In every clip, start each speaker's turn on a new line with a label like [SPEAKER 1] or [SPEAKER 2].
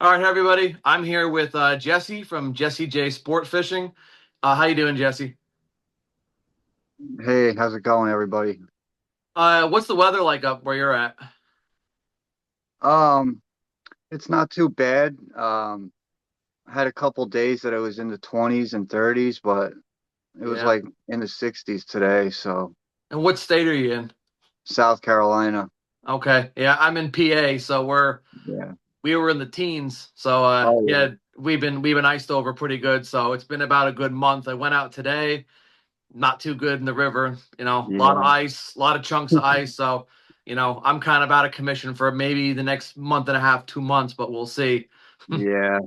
[SPEAKER 1] All right, everybody. I'm here with Jesse from Jessie J Sport Fishing. How you doing, Jesse?
[SPEAKER 2] Hey, how's it going, everybody?
[SPEAKER 1] What's the weather like up where you're at?
[SPEAKER 2] Um, it's not too bad. I had a couple days that I was in the 20s and 30s, but it was
[SPEAKER 1] Yeah.
[SPEAKER 2] like in the 60s today, so
[SPEAKER 1] And what state are you in?
[SPEAKER 2] South Carolina.
[SPEAKER 1] Okay. Yeah, I'm in PA, so
[SPEAKER 2] Yeah.
[SPEAKER 1] we were in the teens. So
[SPEAKER 2] Oh yeah.
[SPEAKER 1] yeah, we've been iced over pretty good. So it's been about a good month. I went out today, not too good in the river. A lot of
[SPEAKER 2] Yeah.
[SPEAKER 1] ice, a lot of chunks of ice. So I'm kind of out of commission for maybe the next month and a half, 2 months, but we'll see.
[SPEAKER 2] Yeah.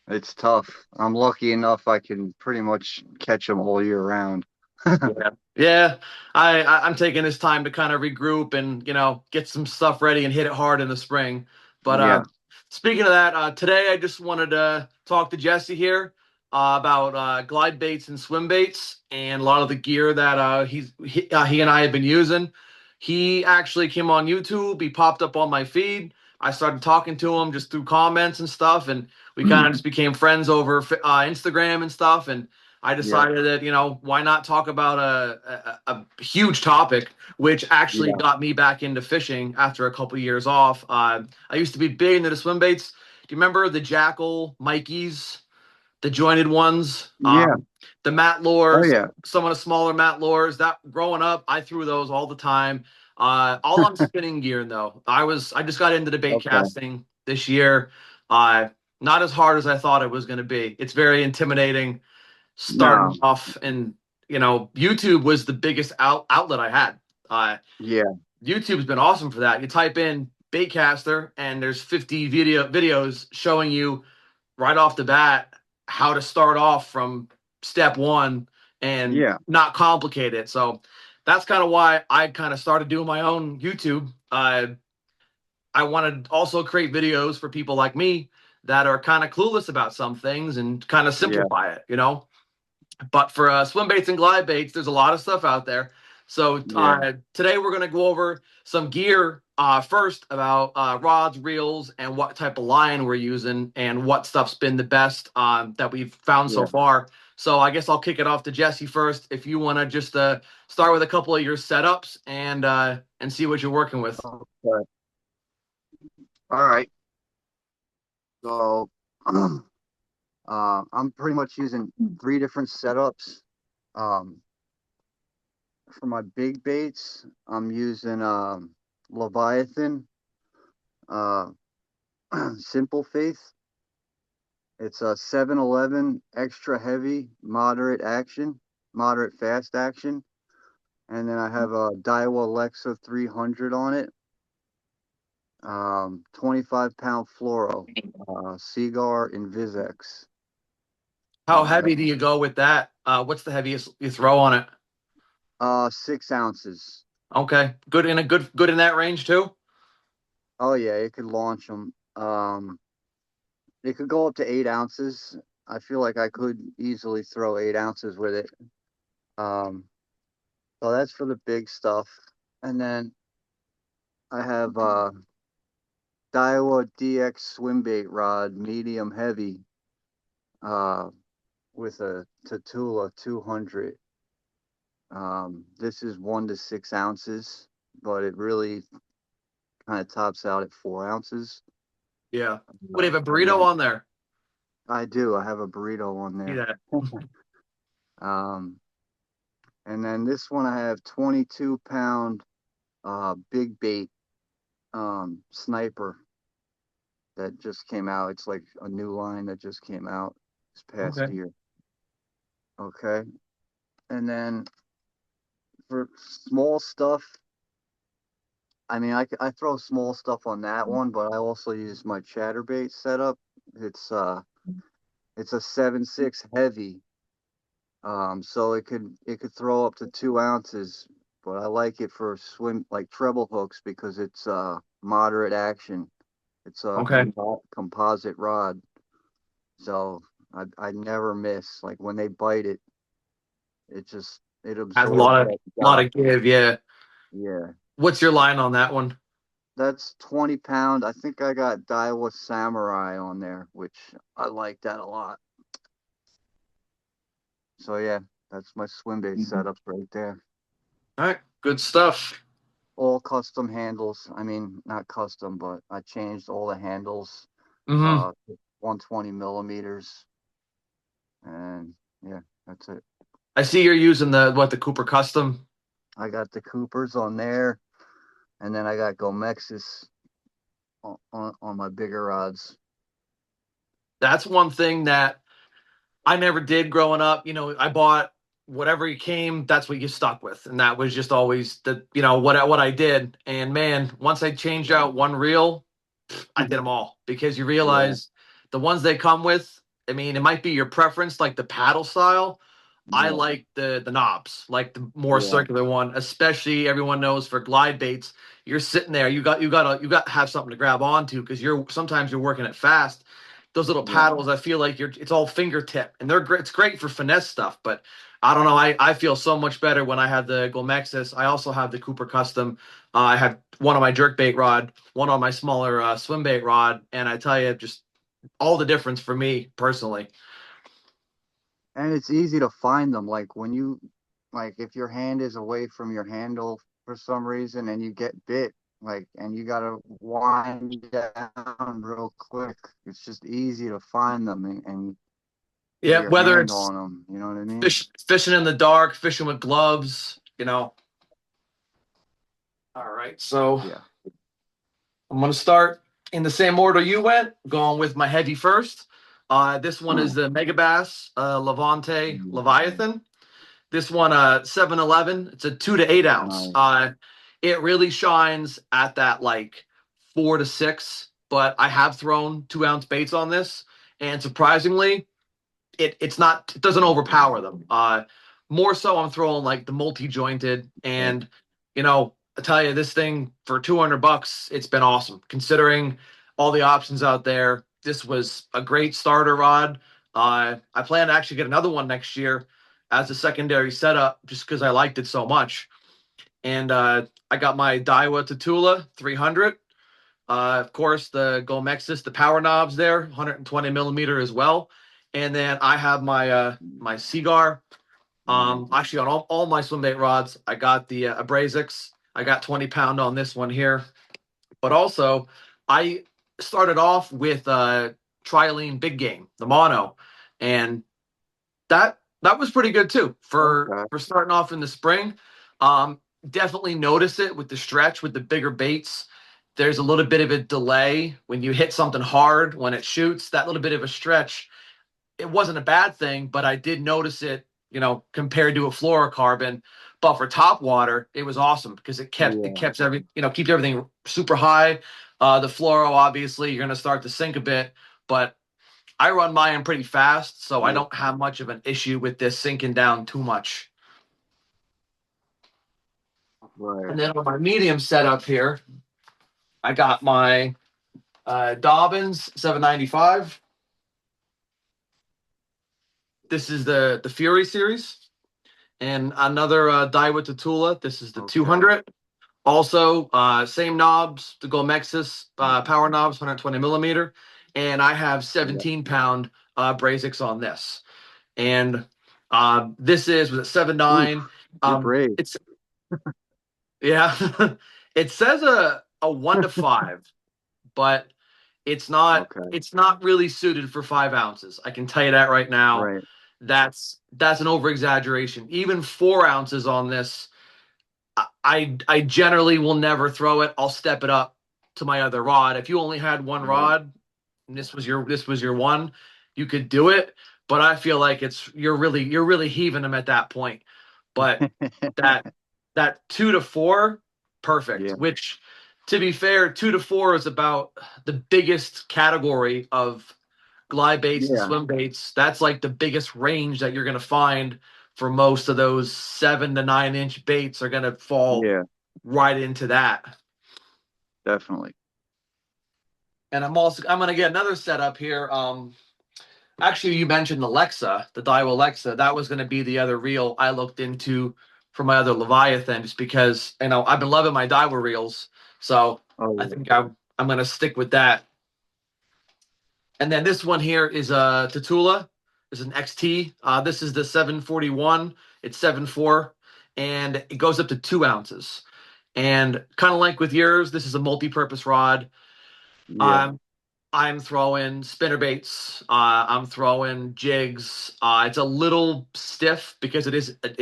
[SPEAKER 2] It's tough. I'm lucky enough I can pretty much catch them all year round.
[SPEAKER 1] Yeah. Yeah. I'm taking this time to kind of regroup and, get some stuff ready and hit it hard in the spring. But
[SPEAKER 2] Yeah.
[SPEAKER 1] speaking of that, today I just wanted to talk to Jesse here about glide baits and swim baits and a lot of the gear that he and I have been using. He actually came on YouTube. He popped up on my feed. I started talking to him just through comments and stuff, and we kind of just became friends over Instagram and stuff. And I
[SPEAKER 2] Yep.
[SPEAKER 1] decided that, why not talk about a huge topic, which actually
[SPEAKER 2] Yeah.
[SPEAKER 1] got me back into fishing after a couple years off. I used to be big into the swim baits. Do you remember the Jackal Mikeys, the jointed ones,
[SPEAKER 2] Yeah.
[SPEAKER 1] the mat
[SPEAKER 2] Oh
[SPEAKER 1] lures,
[SPEAKER 2] yeah.
[SPEAKER 1] some of the smaller mat lures? That growing up, I threw those all the time. All on spinning gear though. I just got into the bait
[SPEAKER 2] Okay.
[SPEAKER 1] casting this year. Uh, Not as hard as I thought it was going to be. It's very intimidating starting
[SPEAKER 2] No.
[SPEAKER 1] off, and YouTube was the biggest outlet I had. uh
[SPEAKER 2] Yeah.
[SPEAKER 1] YouTube's been awesome for that. You type in baitcaster and there's 50 videos showing you right off the bat how to start off from step one and
[SPEAKER 2] Yeah.
[SPEAKER 1] not complicate it. So that's kind of why I kind of started doing my own YouTube. I want to also create videos for people like me that are kind of clueless about some things and kind of
[SPEAKER 2] Yeah.
[SPEAKER 1] simplify it. But for swim baits and glide baits, there's a lot of stuff out there. So
[SPEAKER 2] Yeah.
[SPEAKER 1] today we're going to go over some gear first about rods, reels, and what type of line we're using and what stuff's been the best that we've found so
[SPEAKER 2] Yeah.
[SPEAKER 1] far. So I guess I'll kick it off to Jesse first. If you want to just start with a couple of your setups and see what you're working with.
[SPEAKER 2] Okay. All right. So I'm pretty much using three different setups. Um, for my big baits, I'm using Leviathan, uh, Simple Faith. It's a 711 extra heavy, moderate fast action. And then I have a Daiwa Alexa 300 on it. 25-pound fluoro, Seagar Invisex.
[SPEAKER 1] How
[SPEAKER 2] Uh,
[SPEAKER 1] heavy do you go with that? What's the heaviest you throw on it?
[SPEAKER 2] 6 ounces.
[SPEAKER 1] Okay, good in that range too.
[SPEAKER 2] Oh yeah, it could launch them. It could go up to 8 ounces. I feel like I could easily throw 8 ounces with it. Um, so that's for the big stuff. And then I have Daiwa DX swim bait rod, medium heavy, uh, with a Tatula 200. This is 1 to 6 ounces, but it really kind of tops out at 4 ounces.
[SPEAKER 1] Yeah. What do you have a
[SPEAKER 2] And
[SPEAKER 1] burrito
[SPEAKER 2] then
[SPEAKER 1] on there?
[SPEAKER 2] I do. I have a burrito on
[SPEAKER 1] See
[SPEAKER 2] there.
[SPEAKER 1] that?
[SPEAKER 2] Um, and then this one I have 22-pound big bait sniper that just came out. It's like a new line that just came out this past
[SPEAKER 1] Okay.
[SPEAKER 2] year. Okay. And then for small stuff, I mean, I throw small stuff on that one, but I also use my chatterbait setup. It's uh it's a 7.6 heavy. So it could throw up to 2 ounces, but I like it for swim like treble hooks because it's moderate action. It's a
[SPEAKER 1] Okay.
[SPEAKER 2] composite rod, so I never miss. Like when they bite it, it
[SPEAKER 1] Has a
[SPEAKER 2] absorbs
[SPEAKER 1] lot of
[SPEAKER 2] that
[SPEAKER 1] lot
[SPEAKER 2] shock.
[SPEAKER 1] of give. Yeah.
[SPEAKER 2] Yeah.
[SPEAKER 1] What's your line on that one?
[SPEAKER 2] that's 20 pound. I think I got Daiwa Samurai on there, which I like that a lot. So yeah, that's my swim bait setup right there.
[SPEAKER 1] All right, good stuff.
[SPEAKER 2] All custom handles. I mean, not custom, but I changed all the handles,
[SPEAKER 1] Hmm.
[SPEAKER 2] to 120 millimeters, and yeah, that's it.
[SPEAKER 1] I see you're using the Cooper Custom.
[SPEAKER 2] I got the Coopers on there, and then I got Gomexis on my bigger rods.
[SPEAKER 1] That's one thing that I never did growing up. I bought whatever you came, that's what you stuck with. And that was just always what I did. And man, once I changed out one reel, I did them all because you
[SPEAKER 2] Yeah,
[SPEAKER 1] realize the ones they come with, I mean, it might be your preference, like the paddle style. I
[SPEAKER 2] yeah,
[SPEAKER 1] like the knobs, like the more
[SPEAKER 2] yeah,
[SPEAKER 1] circular one, especially everyone knows for glide baits. You're sitting there, you got to have something to grab onto because sometimes you're working it fast. Those little
[SPEAKER 2] yeah.
[SPEAKER 1] paddles, I feel like it's all fingertip, and they're great. It's great for finesse stuff, but I don't know. I feel so much better when I have the Gomexis. I also have the Cooper Custom. I have one on my jerkbait rod, one on my smaller swim bait rod, and I tell you, just all the difference for me personally.
[SPEAKER 2] And it's easy to find them. Like when you, like if your hand is away from your handle for some reason and you get bit, like, and you gotta wind down real quick. It's just easy to find them and get
[SPEAKER 1] Yeah,
[SPEAKER 2] your
[SPEAKER 1] whether
[SPEAKER 2] hand
[SPEAKER 1] it's
[SPEAKER 2] on them. You know what I mean?
[SPEAKER 1] fishing in the dark, fishing with gloves. All right, so
[SPEAKER 2] Yeah.
[SPEAKER 1] I'm gonna start in the same order you went, going with my heavy first. This one is the Megabass Levante Leviathan. This one, 7-Eleven. It's a 2 to 8 ounce.
[SPEAKER 2] Nice.
[SPEAKER 1] It really shines at that like 4 to 6, but I have thrown 2 ounce baits on this, and surprisingly, it doesn't overpower them. More so I'm throwing like the multi jointed,
[SPEAKER 2] Yeah.
[SPEAKER 1] and I tell you, this thing for $200, it's been awesome considering all the options out there. This was a great starter rod. I plan to actually get another one next year as a secondary setup just because I liked it so much. And I got my Daiwa Tatula 300. Of course, the Gomexis, the power knobs there, 120 millimeter as well. And then I have my Seagar. Actually, on all my swim bait rods, I got the Abrasics. I got 20 pound on this one here. But also, I started off with Trilene Big Game, the mono, and that was pretty good too for
[SPEAKER 2] Okay.
[SPEAKER 1] starting off in the spring. Um, Definitely notice it with the stretch with the bigger baits. There's a little bit of a delay when you hit something hard when it shoots. That little bit of a stretch, it wasn't a bad thing, but I did notice it. Compared to a fluorocarbon, but for top water, it was awesome because it
[SPEAKER 2] Yeah.
[SPEAKER 1] kept keeps everything super high. The fluoro, obviously, you're going to start to sink a bit, but I run mine pretty fast, so I
[SPEAKER 2] Yeah.
[SPEAKER 1] don't have much of an issue with this sinking down too much.
[SPEAKER 2] Right.
[SPEAKER 1] And then on my medium setup here, I got my Dobbins 795. This is the Fury series, and another Daiwa Tatula. This is the
[SPEAKER 2] Okay.
[SPEAKER 1] 200. Also, same knobs, the Gomexis power knobs, 120 millimeter, and I have
[SPEAKER 2] Yeah.
[SPEAKER 1] 17 pound Brazix on this. And this is was it
[SPEAKER 2] Oof.
[SPEAKER 1] 7.9.
[SPEAKER 2] You're brave.
[SPEAKER 1] It's Yeah. It says a 1 to 5, but
[SPEAKER 2] Okay.
[SPEAKER 1] it's not really suited for 5 ounces. I can tell you that right now.
[SPEAKER 2] Right.
[SPEAKER 1] That's an over exaggeration. Even 4 ounces on this, I generally will never throw it. I'll step it up to my other rod. If you only had one
[SPEAKER 2] Right.
[SPEAKER 1] rod and this was your one, you could do it. But I feel like you're really heaving them at that point. But that that 2 to 4, perfect.
[SPEAKER 2] Yeah.
[SPEAKER 1] Which, to be fair, 2 to 4 is about the biggest category of glide baits and
[SPEAKER 2] Yeah.
[SPEAKER 1] swim baits. That's like the biggest range that you're going to find for most of those 7 to 9 inch baits are going to fall
[SPEAKER 2] Yeah.
[SPEAKER 1] right into that.
[SPEAKER 2] Definitely.
[SPEAKER 1] And I'm going to get another setup here. Actually, you mentioned Alexa, the Daiwa Alexa. That was going to be the other reel I looked into for my other Leviathan, just because I've been loving my Daiwa reels. So
[SPEAKER 2] Oh
[SPEAKER 1] I
[SPEAKER 2] yeah.
[SPEAKER 1] think I'm gonna stick with that. And then this one here is a Tatula. This is an XT. This is the 741. It's 7.4, and it goes up to 2 ounces. And kind of like with yours, this is a multi-purpose rod.
[SPEAKER 2] Yeah.
[SPEAKER 1] Um, I'm throwing spinner baits. I'm throwing jigs. It's a little stiff because it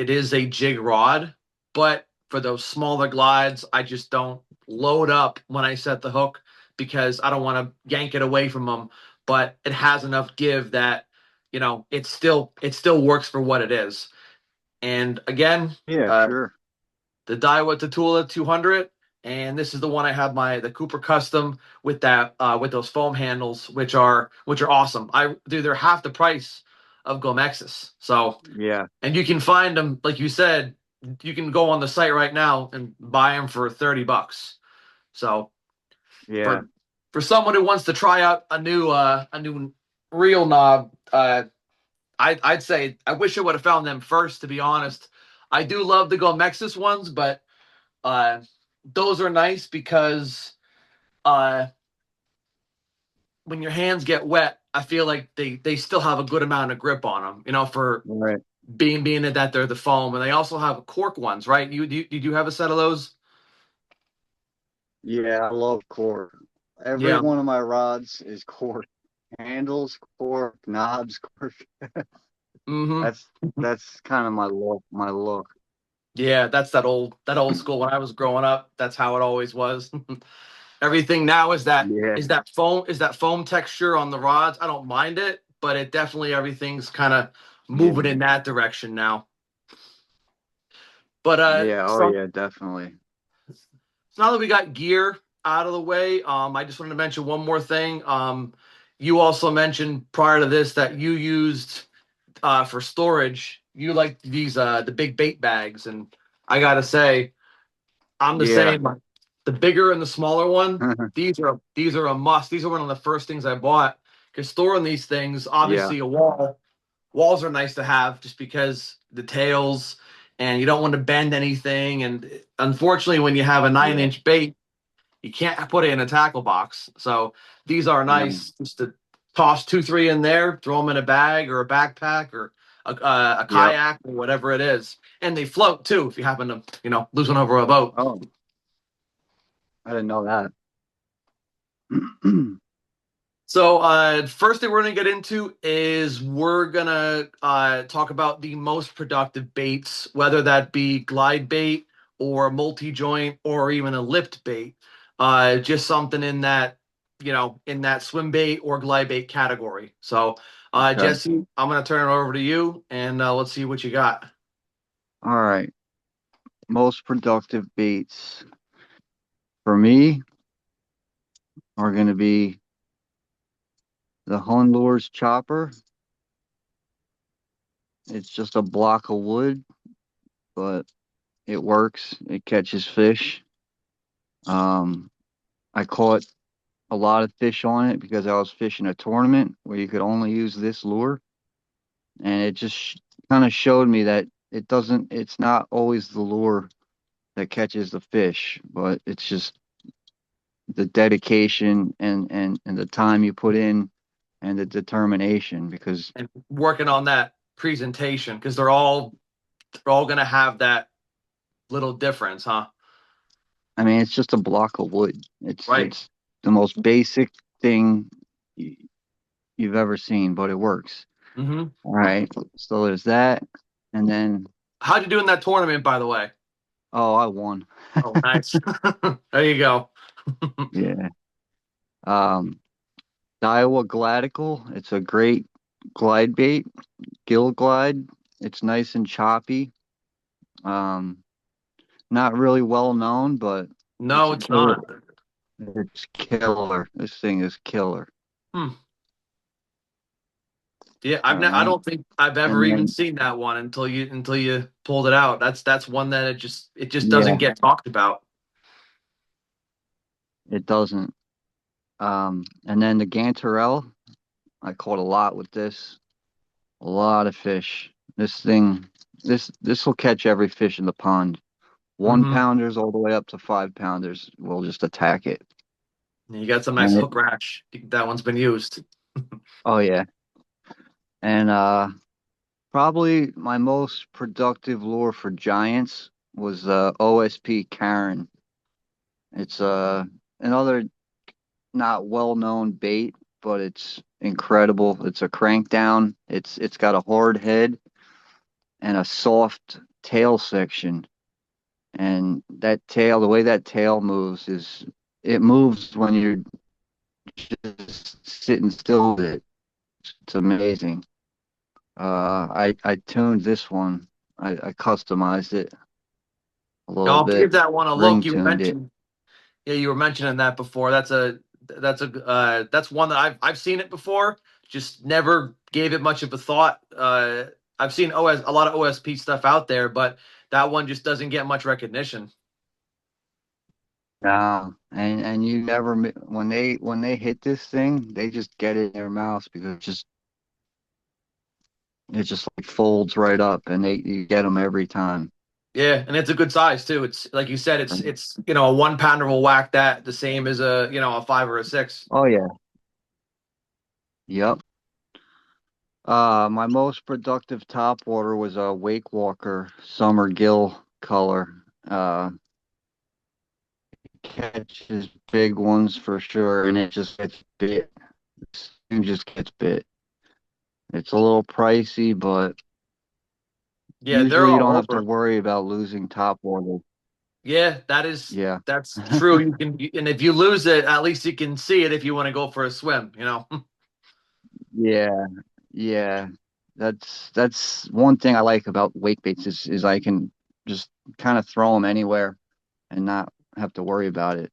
[SPEAKER 1] is a jig rod, but for those smaller glides, I just don't load up when I set the hook because I don't want to yank it away from them. But it has enough give that it still works for what it is. And again,
[SPEAKER 2] Yeah,
[SPEAKER 1] uh,
[SPEAKER 2] sure.
[SPEAKER 1] the Daiwa Tatula 200, and this is the one I have the Cooper Custom with that with those foam handles, which are awesome. I do they're half the price of Gomexus. So,
[SPEAKER 2] Yeah.
[SPEAKER 1] and you can find them like you said, you can go on the site right now and buy them for $30. So
[SPEAKER 2] Yeah.
[SPEAKER 1] for for someone who wants to try out a new reel knob, I'd say I wish I would have found them first. To be honest, I do love the Gomexus ones, but uh, those are nice because uh, when your hands get wet, I feel like they still have a good amount of grip on them. For
[SPEAKER 2] Right.
[SPEAKER 1] being that they're the foam, and they also have cork ones, right? You have a set of those?
[SPEAKER 2] Yeah, I love cork. Every
[SPEAKER 1] Yeah.
[SPEAKER 2] one of my rods is cork. Handles, cork, knobs, cork.
[SPEAKER 1] Mm-hmm.
[SPEAKER 2] That's that's kind of my look. My look.
[SPEAKER 1] Yeah, that's that old school. When I was growing up, that's how it always was. Everything now is that
[SPEAKER 2] Yeah.
[SPEAKER 1] is that foam is that foam texture on the rods. I don't mind it, but it definitely everything's kind of moving
[SPEAKER 2] Yeah.
[SPEAKER 1] in that direction now. But
[SPEAKER 2] Yeah. Oh
[SPEAKER 1] so
[SPEAKER 2] yeah, definitely.
[SPEAKER 1] now that we got gear out of the way, I just wanted to mention one more thing. You also mentioned prior to this that you used for storage. You like these the big bait bags, and I gotta say, I'm the
[SPEAKER 2] Yeah.
[SPEAKER 1] same. The bigger and the smaller one, these are a must. These are one of the first things I bought because storing these things,
[SPEAKER 2] Yeah.
[SPEAKER 1] obviously, walls are nice to have just because the tails and you don't want to bend anything. And unfortunately, when you have a nine
[SPEAKER 2] Yeah.
[SPEAKER 1] inch bait, you can't put it in a tackle box. So these are
[SPEAKER 2] No.
[SPEAKER 1] nice just to toss two, three in there, throw them in a bag or a backpack or a
[SPEAKER 2] Yep.
[SPEAKER 1] kayak or whatever it is. And they float too if you happen to, lose one over a boat.
[SPEAKER 2] Oh, I didn't know that.
[SPEAKER 1] So, first thing we're going to get into is we're going to talk about the most productive baits, whether that be glide bait or multi joint or even a lipped bait. Just something in that swim bait or glide bait category. So,
[SPEAKER 2] Okay.
[SPEAKER 1] Jesse, I'm going to turn it over to you and let's see what you got.
[SPEAKER 2] All right. Most productive baits for me are going to be the Hunlures chopper. It's just a block of wood, but it works. It catches fish. Um, I caught a lot of fish on it because I was fishing a tournament where you could only use this lure, and it just kind of showed me that it's not always the lure that catches the fish, but it's just the dedication and the time you put in and the determination because
[SPEAKER 1] And working on that presentation because they're all going to have that little difference, huh?
[SPEAKER 2] I mean it's just a block of wood.
[SPEAKER 1] Right.
[SPEAKER 2] It's the most basic thing y- you've ever seen, but it works.
[SPEAKER 1] Mm-hmm.
[SPEAKER 2] All right. So there's that. And then
[SPEAKER 1] How'd you do in that tournament, by the way?
[SPEAKER 2] oh, I won.
[SPEAKER 1] Oh, nice. There you go.
[SPEAKER 2] Yeah. The Iowa Gladical, it's a great glide bait, gill glide. It's nice and choppy. Um, Not really well known, but it's
[SPEAKER 1] No,
[SPEAKER 2] a
[SPEAKER 1] it's
[SPEAKER 2] killer.
[SPEAKER 1] not.
[SPEAKER 2] It's killer. This thing is killer.
[SPEAKER 1] Hmm. Yeah,
[SPEAKER 2] All
[SPEAKER 1] I
[SPEAKER 2] right.
[SPEAKER 1] don't think I've
[SPEAKER 2] And
[SPEAKER 1] ever even
[SPEAKER 2] then
[SPEAKER 1] seen that one until you pulled it out. That's one that it just
[SPEAKER 2] yeah,
[SPEAKER 1] doesn't get talked about.
[SPEAKER 2] it doesn't. And then the Gantarelle, I caught a lot with this. A lot of fish. This thing, this will catch every fish in the pond. One
[SPEAKER 1] Mm-hmm.
[SPEAKER 2] pounders all the way up to 5 pounders will just attack it.
[SPEAKER 1] You got some nice
[SPEAKER 2] And it,
[SPEAKER 1] hook rash. That one's been used.
[SPEAKER 2] oh yeah. And probably my most productive lure for giants was OSP Karen. It's another not well-known bait, but it's incredible. It's a crank down. It's got a hard head and a soft tail section. And that tail, the way that tail moves is it moves when you're just sitting still with it. It's amazing. I tuned this one. I customized it a little
[SPEAKER 1] I'll give
[SPEAKER 2] bit,
[SPEAKER 1] that one a look.
[SPEAKER 2] ring tuned it.
[SPEAKER 1] Yeah, you were mentioning that before. That's one that I've seen it before. Just never gave it much of a thought. I've seen OS a lot of OSP stuff out there, but that one just doesn't get much recognition.
[SPEAKER 2] And you never when they hit this thing, they just get it in their mouths because it just like folds right up, and they you get them every time.
[SPEAKER 1] Yeah, and it's a good size too. It's like you said, it's a 1 pounder will whack that the same as a 5 or a 6.
[SPEAKER 2] Oh yeah, yep. My most productive top water was a Wake Walker Summer Gill color. Catches big ones for sure, and it just gets bit. It just gets bit. It's a little pricey, but
[SPEAKER 1] Yeah, they're
[SPEAKER 2] usually you don't
[SPEAKER 1] all
[SPEAKER 2] have to
[SPEAKER 1] over.
[SPEAKER 2] worry about losing top water.
[SPEAKER 1] Yeah,
[SPEAKER 2] Yeah.
[SPEAKER 1] that's true. And if you lose it, at least you can see it if you want to go for a swim.
[SPEAKER 2] Yeah, yeah. That's one thing I like about wake baits is I can just kind of throw them anywhere and not have to worry about it.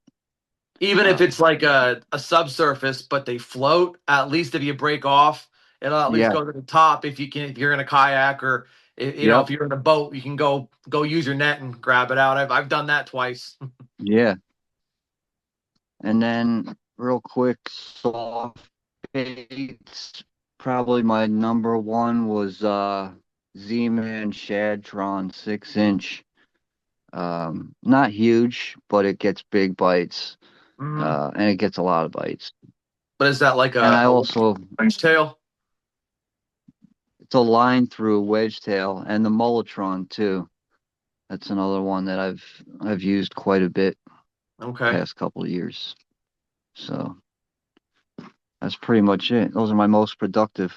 [SPEAKER 1] Even if
[SPEAKER 2] Uh,
[SPEAKER 1] it's like a subsurface, but they float, at least if you break off, it'll at least
[SPEAKER 2] yeah,
[SPEAKER 1] go to the top if you're in a kayak or
[SPEAKER 2] yep,
[SPEAKER 1] if you're in a boat, you can go use your net and grab it out. I've done that twice.
[SPEAKER 2] yeah. And then real quick, soft baits. Probably my number one was Z-Man Shadtron 6 inch. Not huge, but it gets big bites.
[SPEAKER 1] Mm.
[SPEAKER 2] And it gets a lot of bites.
[SPEAKER 1] But is that like
[SPEAKER 2] And I
[SPEAKER 1] a
[SPEAKER 2] also
[SPEAKER 1] French tail?
[SPEAKER 2] it's a line through wedge tail and the Mullitron too. That's another one that I've used quite a bit
[SPEAKER 1] Okay.
[SPEAKER 2] past couple of years. So that's pretty much it. Those are my most productive.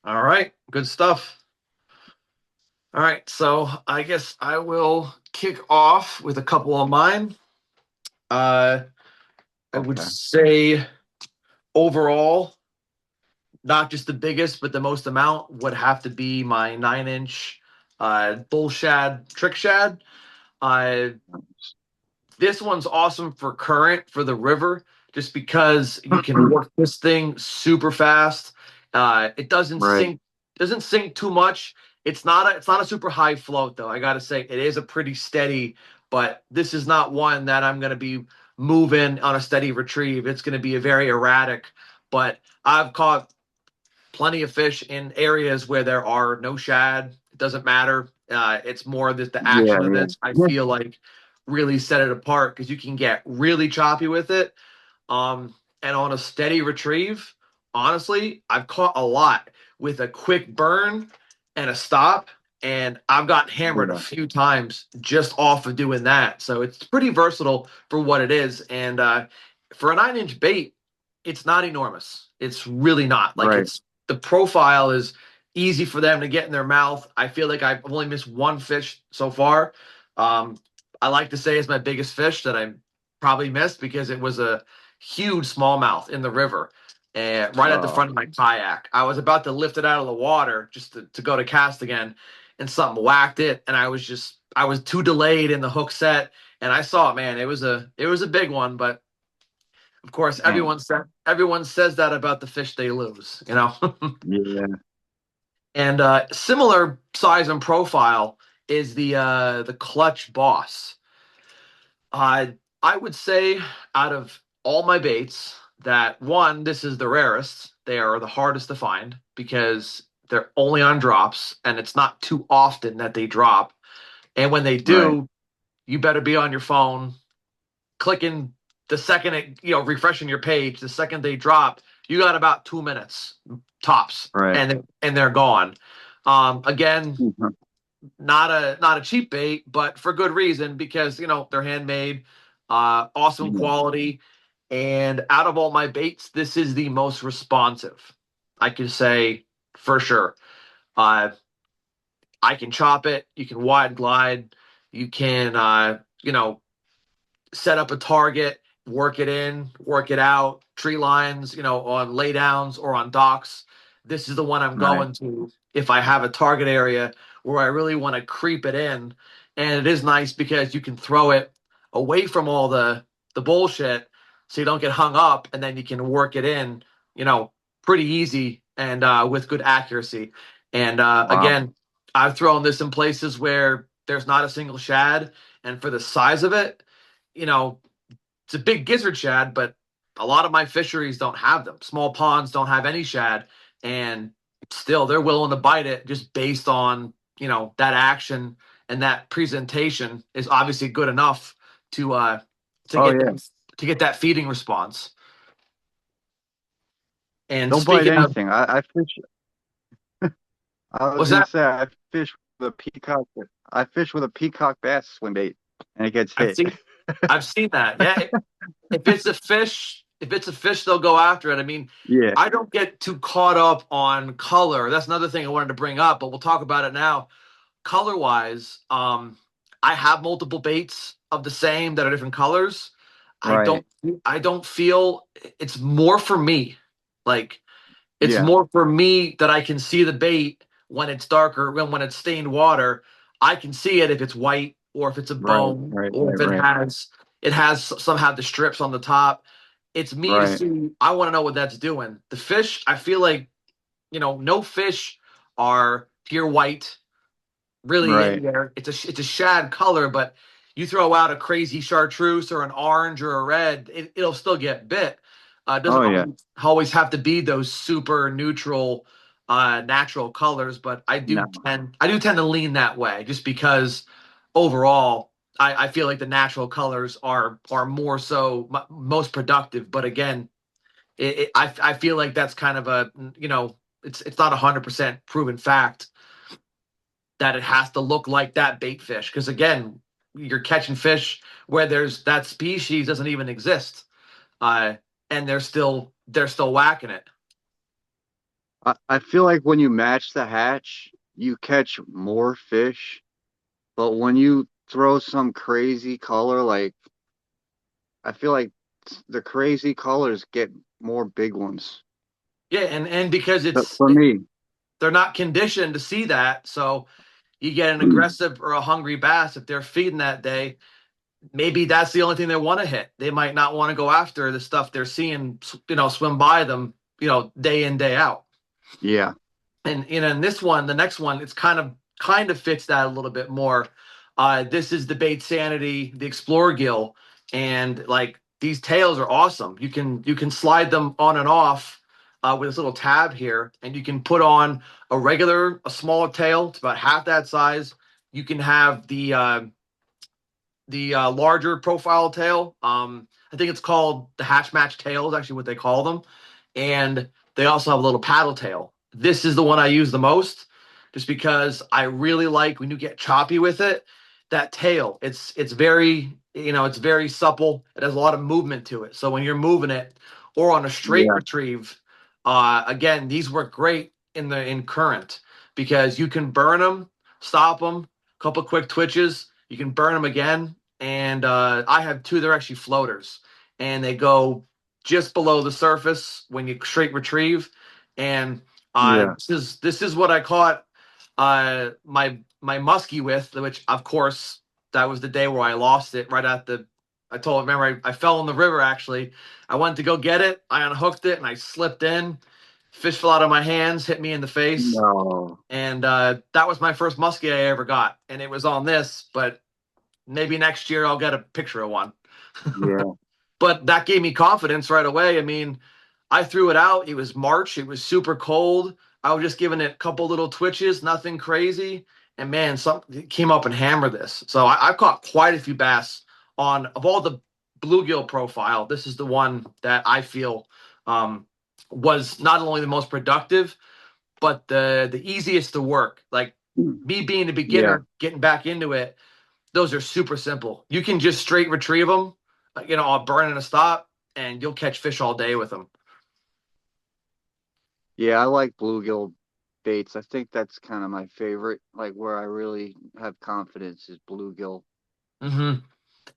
[SPEAKER 1] All right. Good stuff. All right. So I guess I will kick off with a couple of mine. Uh, I would
[SPEAKER 2] Okay.
[SPEAKER 1] say overall, not just the biggest, but the most amount would have to be my 9 inch bull shad trick shad. Uh, this one's awesome for current for the river, just because you can work this thing super fast. It
[SPEAKER 2] Right.
[SPEAKER 1] doesn't sink too much. It's not a super high float though. I gotta say it is a pretty steady, but this is not one that I'm gonna be moving on a steady retrieve. It's gonna be a very erratic. But I've caught plenty of fish in areas where there are no shad. It doesn't matter. It's more that the
[SPEAKER 2] Yeah,
[SPEAKER 1] action of this, I
[SPEAKER 2] yeah.
[SPEAKER 1] feel like, really set it apart because you can get really choppy with it. And on a steady retrieve, honestly, I've caught a lot with a quick burn and a stop, and I've got hammered a
[SPEAKER 2] Yeah.
[SPEAKER 1] few times just off of doing that. So it's pretty versatile for what it is. And for a 9 inch bait, it's not enormous. It's really not. Like
[SPEAKER 2] Right.
[SPEAKER 1] it's the profile is easy for them to get in their mouth. I feel like I've only missed one fish so far. Um, I like to say it's my biggest fish that I probably missed because it was a huge smallmouth in the river, and right at the
[SPEAKER 2] Uh,
[SPEAKER 1] front of my kayak. I was about to lift it out of the water just to go to cast again, and something whacked it, and I was too delayed in the hook set, and I saw it, man. It was a big one, but of course
[SPEAKER 2] man.
[SPEAKER 1] everyone says that about the fish they lose.
[SPEAKER 2] Yeah.
[SPEAKER 1] And similar size and profile is the clutch boss. Uh, I would say out of all my baits, that one, this is the rarest. They are the hardest to find because they're only on drops, and it's not too often that they drop. And when they
[SPEAKER 2] Right.
[SPEAKER 1] do, you better be on your phone clicking the second it, refreshing your page. The second they drop, you got about 2 minutes tops,
[SPEAKER 2] Right.
[SPEAKER 1] and they're gone. Again,
[SPEAKER 2] Mhm.
[SPEAKER 1] not a cheap bait, but for good reason because they're handmade, awesome
[SPEAKER 2] Yeah.
[SPEAKER 1] quality, and out of all my baits, this is the most responsive. I can say for sure. Uh, I can chop it. You can wide glide. You can set up a target, work it in, work it out, tree lines, on laydowns or on docks. This is the one I'm
[SPEAKER 2] Right.
[SPEAKER 1] going to if I have a target area where I really want to creep it in. And it is nice because you can throw it away from all the bullshit so you don't get hung up and then you can work it in, pretty easy and with good accuracy. And
[SPEAKER 2] Wow.
[SPEAKER 1] again, I've thrown this in places where there's not a single shad, and for the size of it, you know, it's a big gizzard shad, but a lot of my fisheries don't have them. Small ponds don't have any shad, and still they're willing to bite it just based on that action, and that presentation is obviously good enough to uh to
[SPEAKER 2] Oh
[SPEAKER 1] get
[SPEAKER 2] yeah.
[SPEAKER 1] them to get that feeding response. And
[SPEAKER 2] They'll bite
[SPEAKER 1] speaking of,
[SPEAKER 2] anything. I fish. I was
[SPEAKER 1] was
[SPEAKER 2] gonna
[SPEAKER 1] that
[SPEAKER 2] say I fish with a peacock. I fish with a peacock bass swim bait, and it gets
[SPEAKER 1] I've
[SPEAKER 2] hit.
[SPEAKER 1] seen I've seen that. Yeah, if it's a fish, they'll go after it. I mean,
[SPEAKER 2] Yeah.
[SPEAKER 1] I don't get too caught up on color. That's another thing I wanted to bring up, but we'll talk about it now. Color wise, I have multiple baits of the same that are different colors. I
[SPEAKER 2] Right.
[SPEAKER 1] don't I don't feel it's more for me. Like it's
[SPEAKER 2] Yeah.
[SPEAKER 1] more for me that I can see the bait when it's darker, when it's stained water. I can see it if it's white or if it's a
[SPEAKER 2] Right.
[SPEAKER 1] bone
[SPEAKER 2] Right.
[SPEAKER 1] or if
[SPEAKER 2] Right. Right.
[SPEAKER 1] it has somehow the strips on the top. It's me to
[SPEAKER 2] Right.
[SPEAKER 1] see. I want to know what that's doing. The fish, I feel like, no fish are pure white really in
[SPEAKER 2] Right.
[SPEAKER 1] there. It's a shad color, but you throw out a crazy chartreuse or an orange or a red, it'll still get bit. It doesn't
[SPEAKER 2] Oh yeah.
[SPEAKER 1] always have to be those super neutral, natural colors, but
[SPEAKER 2] No.
[SPEAKER 1] I do tend to lean that way just because overall I feel like the natural colors are more so most productive. But again, I feel like that's kind of a it's not 100% proven fact that it has to look like that bait fish. Because again, you're catching fish where there's that species doesn't even exist, uh, and they're still whacking it.
[SPEAKER 2] I feel like when you match the hatch, you catch more fish, but when you throw some crazy color, like I feel like the crazy colors get more big ones.
[SPEAKER 1] Yeah, and because
[SPEAKER 2] But for me,
[SPEAKER 1] they're not conditioned to see that, so you get an aggressive or a hungry bass if they're feeding that day. Maybe that's the only thing they want to hit. They might not want to go after the stuff they're seeing, swim by them, day in day out.
[SPEAKER 2] yeah,
[SPEAKER 1] And in this one, the next one, it's kind of fits that a little bit more. This is the Bait Sanity, the Explorer Gill, and like these tails are awesome. You can slide them on and off with this little tab here, and you can put on a smaller tail. It's about half that size. You can have the larger profile tail. I think it's called the hatch match tail is actually what they call them, and they also have a little paddle tail. This is the one I use the most, just because I really like when you get choppy with it. That tail, it's very supple. It has a lot of movement to it. So when you're moving it, or on a straight
[SPEAKER 2] yeah,
[SPEAKER 1] retrieve, again, these work great in current because you can burn them, stop them, couple quick twitches, you can burn them again, and I have two. They're actually floaters, and they go just below the surface when you straight retrieve. And
[SPEAKER 2] yeah.
[SPEAKER 1] this is what I caught my muskie with, which of course that was the day where I lost it right at the. Remember, I fell in the river actually. I went to go get it. I unhooked it and I slipped in. Fish fell out of my hands, hit me in the face,
[SPEAKER 2] No,
[SPEAKER 1] and that was my first muskie I ever got, and it was on this. But maybe next year I'll get a picture of one.
[SPEAKER 2] yeah,
[SPEAKER 1] But that gave me confidence right away. I mean, I threw it out. It was March. It was super cold. I was just giving it a couple little twitches, nothing crazy. and man, some came up and hammered this. So I've caught quite a few bass on of all the bluegill profile. This is the one that I feel um, was not only the most productive, but the easiest to work. Like me being a
[SPEAKER 2] Yeah.
[SPEAKER 1] beginner, getting back into it, those are super simple. You can just straight retrieve them, I'll burn in a stop, and you'll catch fish all day with them.
[SPEAKER 2] Yeah, I like bluegill baits. I think that's kind of my favorite. Like where I really have confidence is bluegill
[SPEAKER 1] Hmm.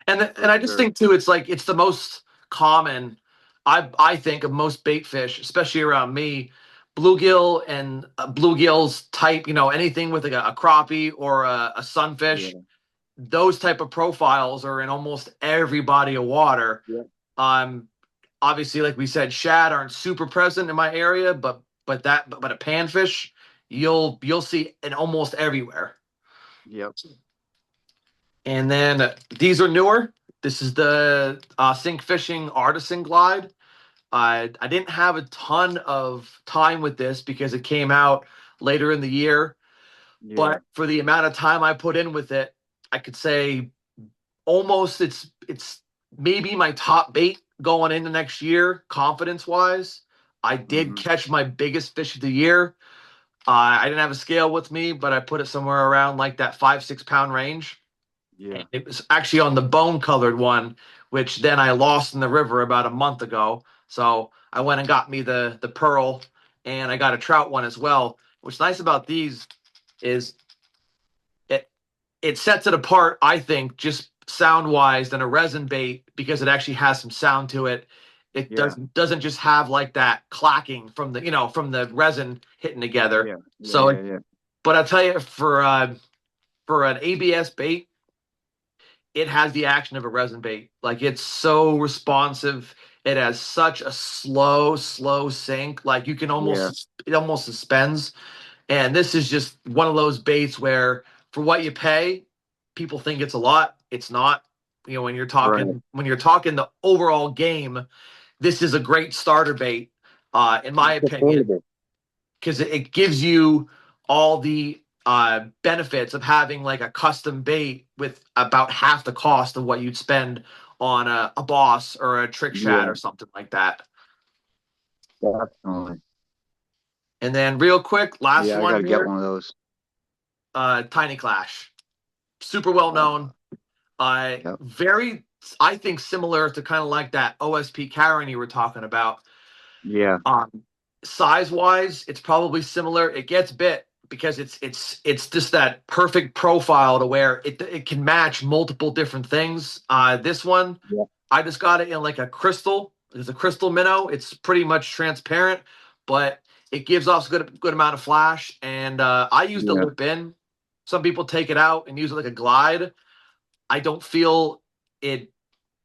[SPEAKER 1] And
[SPEAKER 2] for
[SPEAKER 1] I just
[SPEAKER 2] sure.
[SPEAKER 1] think too, it's like it's the most common. I think of most bait fish, especially around me, bluegill and bluegills type. Anything with like a crappie or a sunfish.
[SPEAKER 2] Yeah.
[SPEAKER 1] Those type of profiles are in almost every body of water.
[SPEAKER 2] Yeah.
[SPEAKER 1] Um, Obviously, like we said, shad aren't super present in my area, but a panfish you'll see in almost everywhere.
[SPEAKER 2] Yep.
[SPEAKER 1] And then these are newer. This is the Sink Fishing Artisan Glide. I didn't have a ton of time with this because it came out later in the year,
[SPEAKER 2] Yeah.
[SPEAKER 1] but for the amount of time I put in with it, I could say almost it's maybe my top bait going into next year, confidence wise. I did
[SPEAKER 2] Hmm.
[SPEAKER 1] catch my biggest fish of the year. I didn't have a scale with me, but I put it somewhere around like that 5-6 pound range.
[SPEAKER 2] Yeah.
[SPEAKER 1] It was actually on the bone colored one, which then I lost in the river about a month ago. So I went and got me the pearl, and I got a trout one as well. What's nice about these is it it sets it apart, I think, just sound wise than a resin bait because it actually has some sound to it. It
[SPEAKER 2] Yeah.
[SPEAKER 1] doesn't just have like that clacking from the resin hitting together.
[SPEAKER 2] Yeah. Yeah.
[SPEAKER 1] So,
[SPEAKER 2] Yeah. Yeah.
[SPEAKER 1] but I'll tell you, for an ABS bait, it has the action of a resin bait. Like it's so responsive. It has such a slow sink. Like you can
[SPEAKER 2] Yeah.
[SPEAKER 1] almost it almost suspends. And this is just one of those baits where for what you pay, people think it's a lot. It's not. When you're
[SPEAKER 2] Right.
[SPEAKER 1] talking the overall game, this is a great starter bait, in my
[SPEAKER 2] It's
[SPEAKER 1] opinion,
[SPEAKER 2] affordable.
[SPEAKER 1] because it gives you all the benefits of having like a custom bait with about half the cost of what you'd spend on a boss or a trick shad
[SPEAKER 2] Yeah.
[SPEAKER 1] or something like that.
[SPEAKER 2] Definitely.
[SPEAKER 1] And then real quick, last
[SPEAKER 2] Yeah, I got
[SPEAKER 1] one
[SPEAKER 2] to get
[SPEAKER 1] here,
[SPEAKER 2] one of those.
[SPEAKER 1] Tiny Clash, super well
[SPEAKER 2] Uh,
[SPEAKER 1] known.
[SPEAKER 2] yep.
[SPEAKER 1] Very, I think, similar to kind of like that OSP Karen you were talking about.
[SPEAKER 2] Yeah.
[SPEAKER 1] Um, Size wise, it's probably similar. It gets bit because it's just that perfect profile to where it can match multiple different things. This one,
[SPEAKER 2] Yeah.
[SPEAKER 1] I just got it in like a crystal. It's a crystal minnow. It's pretty much transparent, but it gives off a good amount of flash. And I use the
[SPEAKER 2] Yeah.
[SPEAKER 1] lip in. Some people take it out and use it like a glide. I don't feel it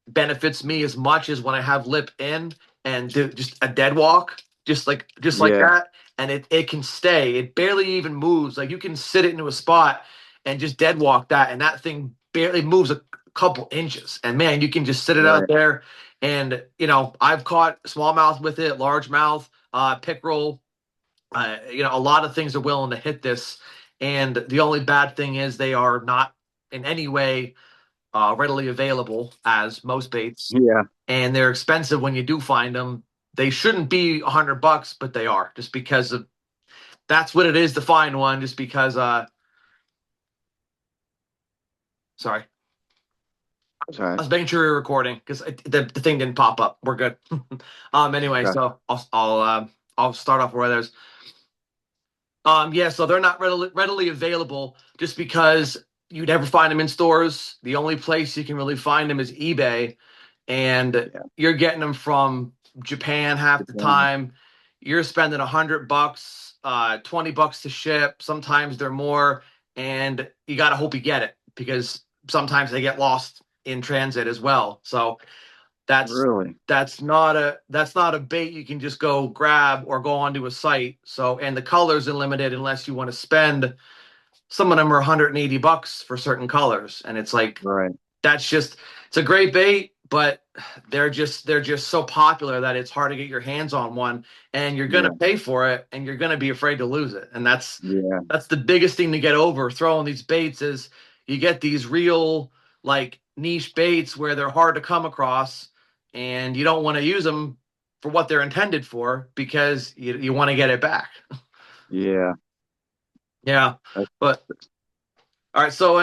[SPEAKER 1] benefits me as much as when I have lip in and do just a dead walk, just like
[SPEAKER 2] Yeah.
[SPEAKER 1] that, and it can stay. It barely even moves. Like you can sit it into a spot and just dead walk that, and that thing barely moves a couple inches. And man, you can just sit it out
[SPEAKER 2] Right.
[SPEAKER 1] there. And I've caught smallmouth with it, largemouth, pickerel. A lot of things are willing to hit this. And the only bad thing is they are not in any way readily available as most baits,
[SPEAKER 2] Yeah.
[SPEAKER 1] and they're expensive when you do find them. They shouldn't be $100, but they are just because of that's what it is to find one. Just because, sorry, I
[SPEAKER 2] Sorry.
[SPEAKER 1] was making sure we were recording because the thing didn't pop up. We're good. Anyway,
[SPEAKER 2] Okay.
[SPEAKER 1] so I'll start off where there's yeah, so they're not readily available just because you never find them in stores. The only place you can really find them is eBay, and
[SPEAKER 2] Yeah.
[SPEAKER 1] you're getting them from Japan half the
[SPEAKER 2] Japan.
[SPEAKER 1] time. You're spending $100, $20 to ship. Sometimes they're more, and you got to hope you get it because sometimes they get lost in transit as well. So that's
[SPEAKER 2] Really?
[SPEAKER 1] that's not a bait you can just go grab or go onto a site. So and the colors are limited unless you want to spend. Some of them are $180 for certain colors, and it's like
[SPEAKER 2] Right.
[SPEAKER 1] that's just it's a great bait, but they're just so popular that it's hard to get your hands on one, and you're gonna
[SPEAKER 2] Yeah.
[SPEAKER 1] pay for it, and you're gonna be afraid to lose it, and that's
[SPEAKER 2] Yeah.
[SPEAKER 1] that's the biggest thing to get over throwing these baits is you get these real like niche baits where they're hard to come across, and you don't want to use them for what they're intended for because you want to get it back.
[SPEAKER 2] Yeah.
[SPEAKER 1] Yeah, but all right, so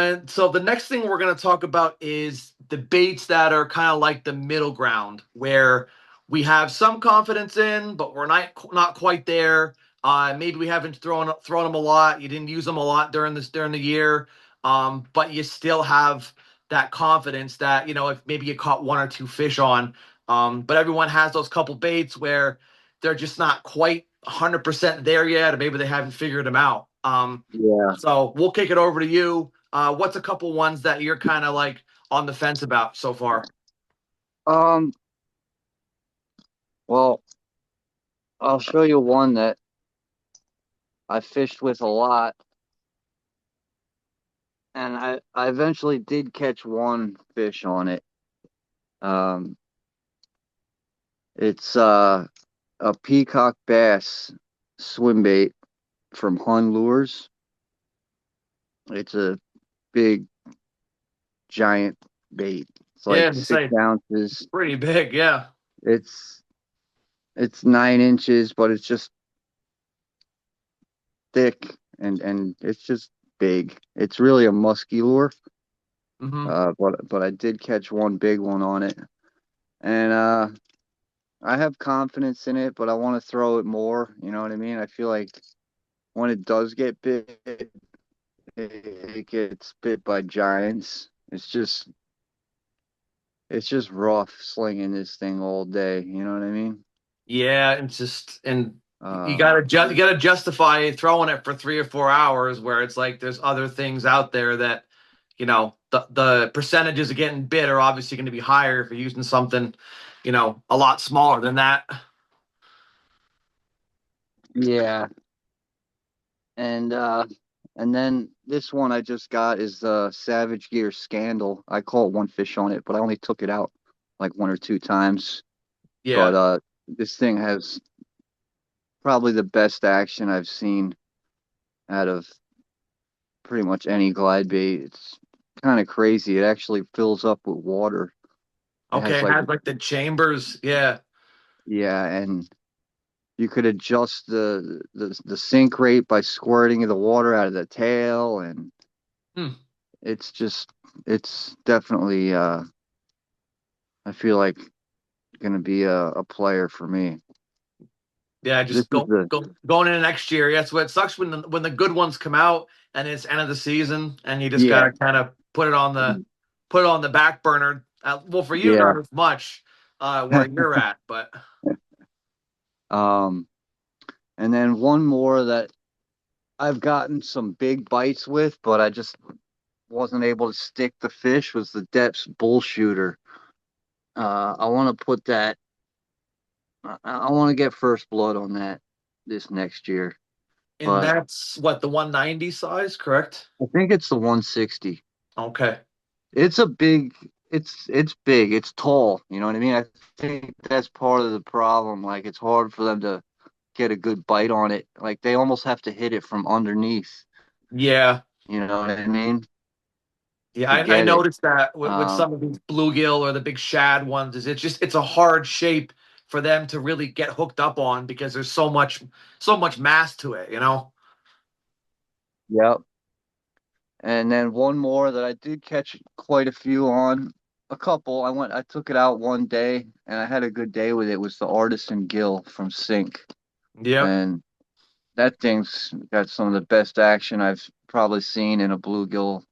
[SPEAKER 1] the next thing we're going to talk about is debates that are kind of like the middle ground, where we have some confidence in, but we're not quite there. Maybe we haven't thrown them a lot. You didn't use them a lot during the year, but you still have that confidence that if maybe you caught one or two fish on. But everyone has those couple baits where they're just not quite 100% there yet, or maybe they haven't figured them out.
[SPEAKER 2] Yeah.
[SPEAKER 1] So we'll kick it over to you. What's a couple ones that you're kind of like on the fence about so far?
[SPEAKER 2] Um, well, I'll show you one that I fished with a lot, and I eventually did catch one fish on it. Um, it's a peacock bass swim bait from Hun Lures. It's a big giant bait. It's
[SPEAKER 1] Yeah,
[SPEAKER 2] like
[SPEAKER 1] to
[SPEAKER 2] six
[SPEAKER 1] say
[SPEAKER 2] ounces.
[SPEAKER 1] pretty big. Yeah.
[SPEAKER 2] It's it's 9 inches, but it's just thick and it's just big. It's really a musky lure.
[SPEAKER 1] Hmm.
[SPEAKER 2] But I did catch one big one on it, and I have confidence in it, but I want to throw it more. You know what I mean? I feel like when it does get bit, it gets bit by giants. It's just rough slinging this thing all day. You know what I mean?
[SPEAKER 1] Yeah, it's just and you
[SPEAKER 2] Um,
[SPEAKER 1] gotta you gotta justify throwing it for 3 or 4 hours, where it's like there's other things out there that the percentages of getting bit are obviously going to be higher if you're using something a lot smaller than that.
[SPEAKER 2] yeah, and and then this one I just got is the Savage Gear Scandal. I caught one fish on it, but I only took it out like one or two times. But
[SPEAKER 1] Yeah.
[SPEAKER 2] this thing has probably the best action I've seen out of pretty much any glide bait. It's kind of crazy. It actually fills up with water. It
[SPEAKER 1] Okay.
[SPEAKER 2] has
[SPEAKER 1] It
[SPEAKER 2] like,
[SPEAKER 1] has like the chambers. Yeah.
[SPEAKER 2] yeah, and you could adjust the sink rate by squirting the water out of the tail, and
[SPEAKER 1] Hmm.
[SPEAKER 2] it's just it's definitely I feel like gonna be a player for me.
[SPEAKER 1] Yeah,
[SPEAKER 2] This
[SPEAKER 1] just
[SPEAKER 2] is the
[SPEAKER 1] going into next year. That's what it sucks when the good ones come out and it's end of the season and you just
[SPEAKER 2] yeah
[SPEAKER 1] gotta kind of put it on the back burner. Well, for you,
[SPEAKER 2] yeah
[SPEAKER 1] not as much where you're at, but
[SPEAKER 2] um and then one more that I've gotten some big bites with, but I just wasn't able to stick the fish was the depths bull shooter. I want to put that. I want to get first blood on that this next year,
[SPEAKER 1] and
[SPEAKER 2] but
[SPEAKER 1] that's what the 190 size, correct?
[SPEAKER 2] I think it's the 160.
[SPEAKER 1] Okay.
[SPEAKER 2] It's a big. It's big. It's tall. You know what I mean? I think that's part of the problem. Like it's hard for them to get a good bite on it. Like they almost have to hit it from underneath.
[SPEAKER 1] Yeah.
[SPEAKER 2] You know what I mean?
[SPEAKER 1] Yeah,
[SPEAKER 2] To
[SPEAKER 1] I
[SPEAKER 2] get it.
[SPEAKER 1] noticed that with
[SPEAKER 2] Um,
[SPEAKER 1] some of these bluegill or the big shad ones, is it's a hard shape for them to really get hooked up on because there's so much mass to it.
[SPEAKER 2] yep. And then one more that I did catch quite a few on. A couple. I took it out one day and I had a good day with it. Was the Artisan Gill from Sink.
[SPEAKER 1] Yep.
[SPEAKER 2] And that thing's got some of the best action I've probably seen in a bluegill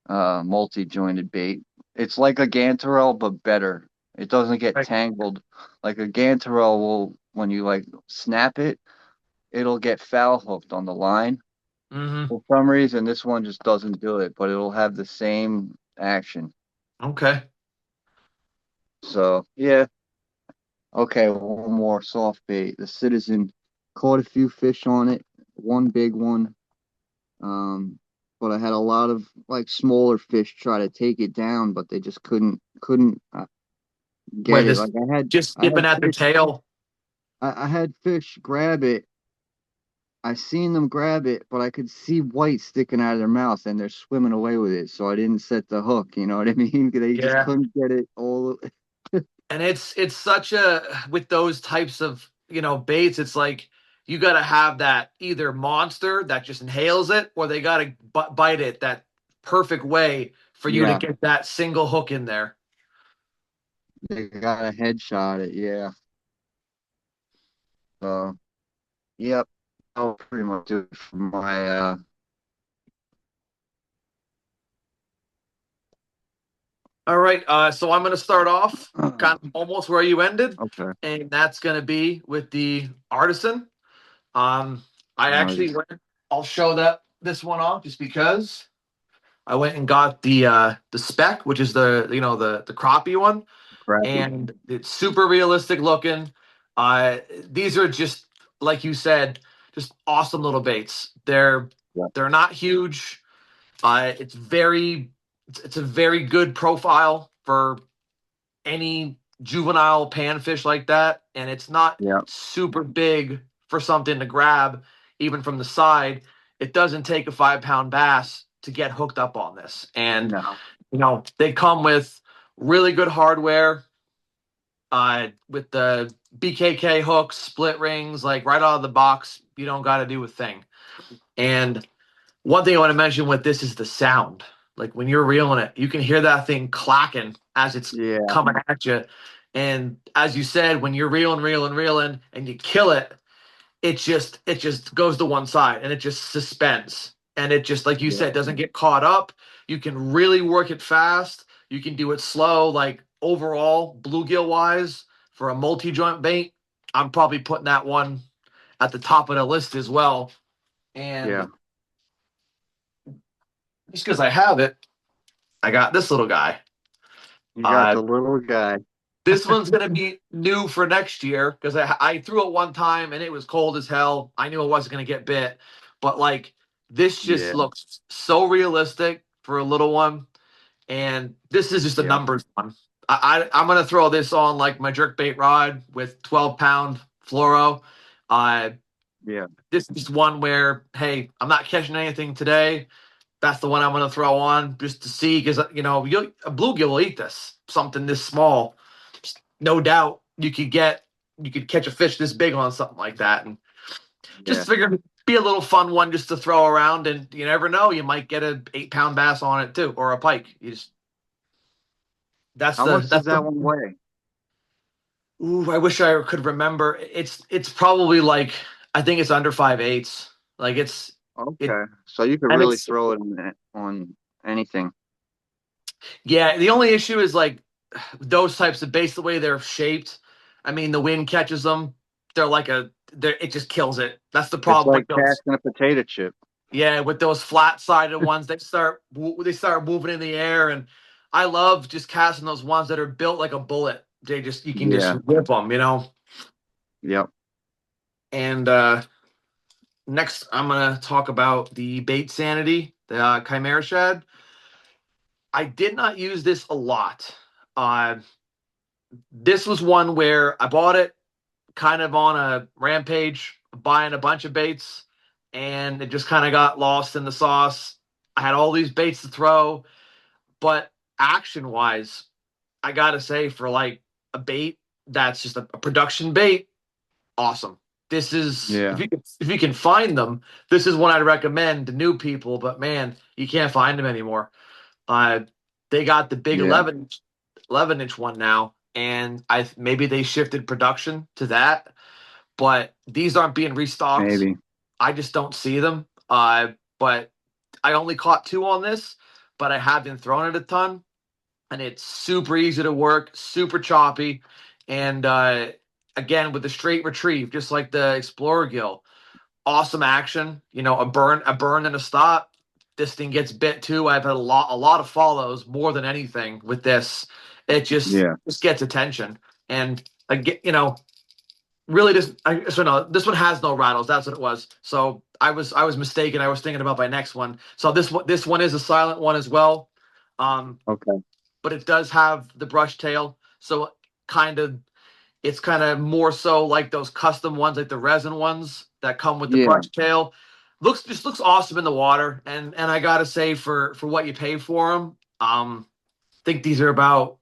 [SPEAKER 2] multi-jointed bait. It's like a gantarelle but better. It doesn't get
[SPEAKER 1] Right.
[SPEAKER 2] tangled. Like a gantarelle will, when you like snap it, it'll get foul hooked on the line.
[SPEAKER 1] Mm-hmm.
[SPEAKER 2] For some reason, this one just doesn't do it, but it'll have the same action.
[SPEAKER 1] Okay.
[SPEAKER 2] So yeah, okay, one more soft bait. The Citizen caught a few fish on it, one big one. Um, but I had a lot of like smaller fish try to take it down, but they just couldn't
[SPEAKER 1] Where
[SPEAKER 2] get it.
[SPEAKER 1] this
[SPEAKER 2] Like I had
[SPEAKER 1] just
[SPEAKER 2] I
[SPEAKER 1] skipping
[SPEAKER 2] had
[SPEAKER 1] at the
[SPEAKER 2] fish
[SPEAKER 1] tail.
[SPEAKER 2] I had fish grab it. I seen them grab it, but I could see white sticking out of their mouth and they're swimming away with it. So I didn't set the hook, you know what I mean? They just
[SPEAKER 1] Yeah.
[SPEAKER 2] couldn't get it all.
[SPEAKER 1] And it's such a with those types of baits, it's like you got to have that either monster that just inhales it, or they got to bite it that perfect way for you to
[SPEAKER 2] Yeah,
[SPEAKER 1] get that single hook in there.
[SPEAKER 2] they got a headshot it. Yeah. So, yep. I'll pretty much do it for my
[SPEAKER 1] All right, so I'm going to start off kind of almost where you ended,
[SPEAKER 2] okay.
[SPEAKER 1] and that's going to be with the artisan. Um, I actually
[SPEAKER 2] Nice.
[SPEAKER 1] went. I'll show that this one off just because I went and got the spec, which is the crappie one,
[SPEAKER 2] Crappy.
[SPEAKER 1] and it's super realistic looking. These are just like you said, just awesome little baits.
[SPEAKER 2] Yep.
[SPEAKER 1] They're not huge. It's a very good profile for any juvenile panfish like that, and it's not
[SPEAKER 2] Yep.
[SPEAKER 1] super big for something to grab even from the side. It doesn't take a 5 pound bass to get hooked up on this, and
[SPEAKER 2] No.
[SPEAKER 1] they come with really good hardware, with the BKK hooks, split rings, like right out of the box. You don't got to do a thing. And one thing I want to mention with this is the sound. Like when you're reeling it, you can hear that thing clacking as it's
[SPEAKER 2] Yeah.
[SPEAKER 1] coming at you. And as you said, when you're reeling, and you kill it, it just goes to one side and it just suspends. And it just, like you
[SPEAKER 2] Yeah.
[SPEAKER 1] said, doesn't get caught up. You can really work it fast. You can do it slow. Like overall, bluegill wise, for a multi-joint bait, I'm probably putting that one at the top of the list as well.
[SPEAKER 2] Yeah.
[SPEAKER 1] And just because I have it, I got this little guy.
[SPEAKER 2] You got
[SPEAKER 1] Uh,
[SPEAKER 2] the little guy.
[SPEAKER 1] this one's gonna be new for next year because I threw it one time and it was cold as hell. I knew it wasn't gonna get bit, but like this just
[SPEAKER 2] Yeah.
[SPEAKER 1] looks so realistic for a little one, and this is just a
[SPEAKER 2] Yep.
[SPEAKER 1] numbers one. I'm gonna throw this on like my jerkbait rod with 12 pound fluoro. Uh,
[SPEAKER 2] Yeah.
[SPEAKER 1] this is one where, hey, I'm not catching anything today. That's the one I'm going to throw on just to see because a bluegill will eat this something this small. No doubt you could catch a fish this big on something like that, and
[SPEAKER 2] Yeah.
[SPEAKER 1] just figure be a little fun one just to throw around, and you never know, you might get a 8 pound bass on it too, or a pike. You just
[SPEAKER 2] How much does
[SPEAKER 1] that's the
[SPEAKER 2] that one weigh?
[SPEAKER 1] ooh, I wish I could remember. It's probably like, I think it's under 5/8. Like it
[SPEAKER 2] Okay. So you could
[SPEAKER 1] and
[SPEAKER 2] really
[SPEAKER 1] it's
[SPEAKER 2] throw it on anything.
[SPEAKER 1] yeah. The only issue is like those types of baits, the way they're shaped. I mean, the wind catches them. They're like it just kills it. That's the
[SPEAKER 2] It's
[SPEAKER 1] problem
[SPEAKER 2] like
[SPEAKER 1] with those.
[SPEAKER 2] casting a potato chip.
[SPEAKER 1] Yeah, with those flat-sided ones, they start moving in the air, and I love just casting those ones that are built like a bullet. You can just
[SPEAKER 2] Yeah.
[SPEAKER 1] rip them.
[SPEAKER 2] Yep.
[SPEAKER 1] And next, I'm gonna talk about the Bait Sanity, the Chimera Shad. I did not use this a lot. Uh, this was one where I bought it kind of on a rampage, buying a bunch of baits, and it just kind of got lost in the sauce. I had all these baits to throw, but action wise, I gotta say, for like a bait that's just a production bait, awesome. This is
[SPEAKER 2] Yeah.
[SPEAKER 1] if you can find them, this is one I'd recommend to new people. But man, you can't find them anymore. Uh, they got the big
[SPEAKER 2] Yeah.
[SPEAKER 1] 11-inch one now, and I maybe they shifted production to that, but these aren't being restocked.
[SPEAKER 2] Maybe.
[SPEAKER 1] I just don't see them. But I only caught two on this, but I have been throwing it a ton, and it's super easy to work, super choppy, and again with the straight retrieve, just like the Explorer Gill, awesome action. A burn and a stop. This thing gets bit too. I've had a lot of follows more than anything with this. It
[SPEAKER 2] Yeah.
[SPEAKER 1] just gets attention, and I get really just so no, this one has no rattles. That's what it was. So I was mistaken. I was thinking about my next one. So this one is a silent one as well. Um,
[SPEAKER 2] Okay.
[SPEAKER 1] but it does have the brush tail. So kind of it's kind of more so like those custom ones, like the resin ones that come with the
[SPEAKER 2] Yeah,
[SPEAKER 1] brush tail. Looks awesome in the water, and I gotta say for what you pay for them, think these are about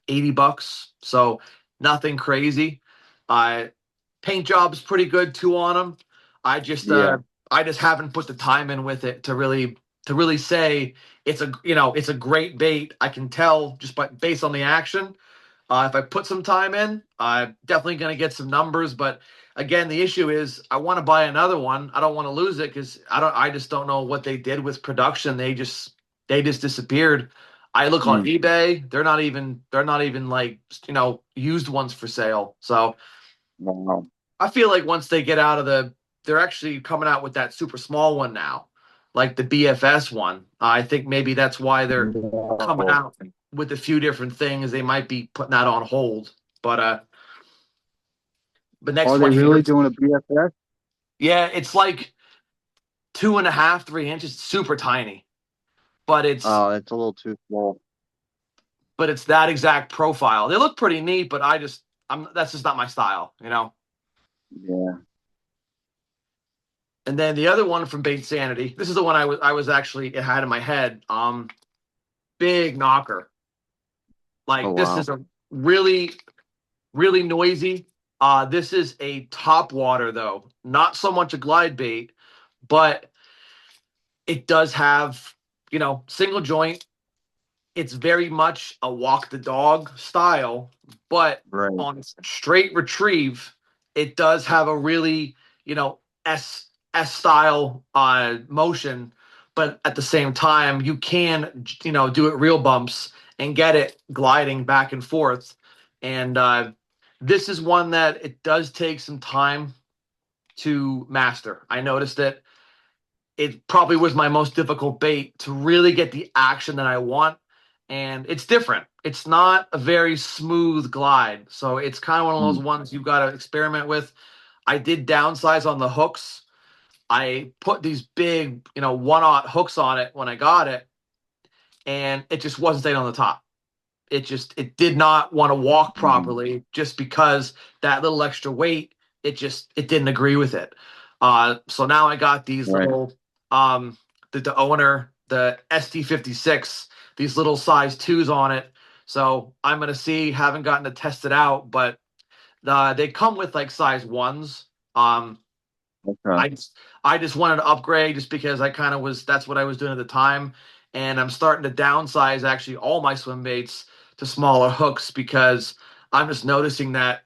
[SPEAKER 1] $80, so nothing crazy. Uh, Paint job's pretty good too on them. I just
[SPEAKER 2] yeah.
[SPEAKER 1] uh, I just haven't put the time in with it to really say it's a great bait. I can tell just based on the action. If I put some time in, I'm definitely going to get some numbers. But again, the issue is I want to buy another one. I don't want to lose it because I just don't know what they did with production. They just disappeared. I look on
[SPEAKER 2] Mm.
[SPEAKER 1] eBay. They're not even like used ones for sale. So
[SPEAKER 2] Wow.
[SPEAKER 1] I feel like once they get out of they're actually coming out with that super small one now, like the BFS one. I think maybe that's why they're coming
[SPEAKER 2] Wow.
[SPEAKER 1] out with a few different things. They might be putting that on hold. But the next
[SPEAKER 2] Are they
[SPEAKER 1] one here,
[SPEAKER 2] really doing a BFS?
[SPEAKER 1] yeah, it's like 2.5, 3 inches, super tiny, but it's
[SPEAKER 2] Oh, it's a little too small.
[SPEAKER 1] but it's that exact profile. They look pretty neat, but I'm that's just not my style.
[SPEAKER 2] Yeah.
[SPEAKER 1] And then the other one from Bait Sanity. This is the one I was actually it had in my head. Big knocker.
[SPEAKER 2] Oh,
[SPEAKER 1] Like this
[SPEAKER 2] wow.
[SPEAKER 1] is a really really noisy. This is a top water though, not so much a glide bait, but it does have single joint. It's very much a walk the dog style, but
[SPEAKER 2] Right.
[SPEAKER 1] on straight retrieve, it does have a really S style motion, but at the same time you can do it real bumps and get it gliding back and forth. And this is one that it does take some time to master. I noticed it probably was my most difficult bait to really get the action that I want. And it's different. It's not a very smooth glide. So it's kind of one of those
[SPEAKER 2] Mm.
[SPEAKER 1] ones you've got to experiment with. I did downsize on the hooks. I put these big, 1/0 hooks on it when I got it, and it just wasn't staying on the top. It did not want to walk
[SPEAKER 2] Mm.
[SPEAKER 1] properly just because that little extra weight. It didn't agree with it. So now I got these
[SPEAKER 2] Right.
[SPEAKER 1] little the owner the ST56 these little size twos on it. So I'm gonna see. Haven't gotten to test it out, but they come with like size ones. Um,
[SPEAKER 2] Okay.
[SPEAKER 1] I just wanted to upgrade just because I kind of was that's what I was doing at the time, and I'm starting to downsize actually all my swim baits to smaller hooks because I'm just noticing that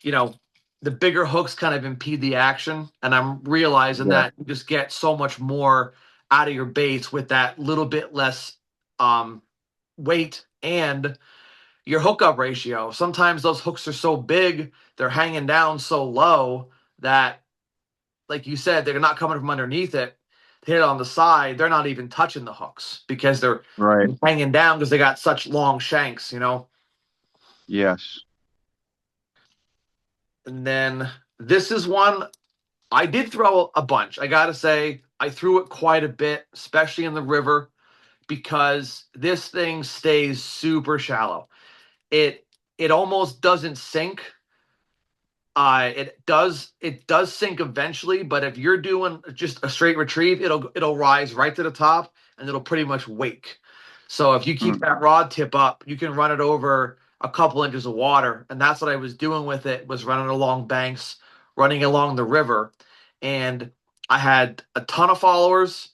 [SPEAKER 1] you know the bigger hooks kind of impede the action, and I'm realizing
[SPEAKER 2] Yeah.
[SPEAKER 1] that you just get so much more out of your baits with that little bit less um, weight and your hookup ratio. Sometimes those hooks are so big, they're hanging down so low that like you said, they're not coming from underneath it. They hit it on the side. They're not even touching the hooks because they're
[SPEAKER 2] Right.
[SPEAKER 1] hanging down because they got such long shanks.
[SPEAKER 2] Yes.
[SPEAKER 1] And then this is one I did throw a bunch. I got to say, I threw it quite a bit, especially in the river, because this thing stays super shallow. It almost doesn't sink. It does sink eventually, but if you're doing just a straight retrieve, it'll rise right to the top and it'll pretty much wake. So if you keep
[SPEAKER 2] Mm.
[SPEAKER 1] that rod tip up, you can run it over a couple inches of water, and that's what I was doing with it. Was running along banks, running along the river, and I had a ton of followers.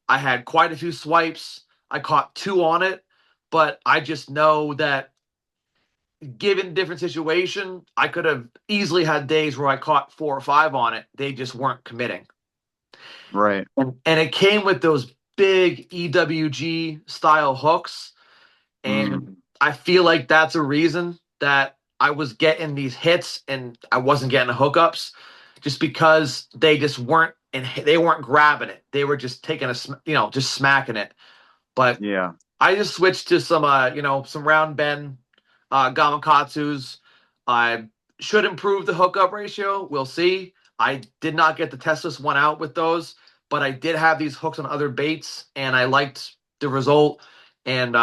[SPEAKER 1] I had quite a few swipes. I caught two on it, but I just know that given different situation, I could have easily had days where I caught 4 or 5 on it. They just weren't committing.
[SPEAKER 2] Right.
[SPEAKER 1] And it came with those big EWG style hooks.
[SPEAKER 2] Mm.
[SPEAKER 1] And I feel like that's a reason that I was getting these hits and I wasn't getting the hookups just because they just weren't and they weren't grabbing it. They were just taking just smacking it. But
[SPEAKER 2] Yeah.
[SPEAKER 1] I just switched to some round bend gamakatsus. I should improve the hookup ratio. We'll see. I did not get to test this one out with those, but I did have these hooks on other baits, and I liked the result. And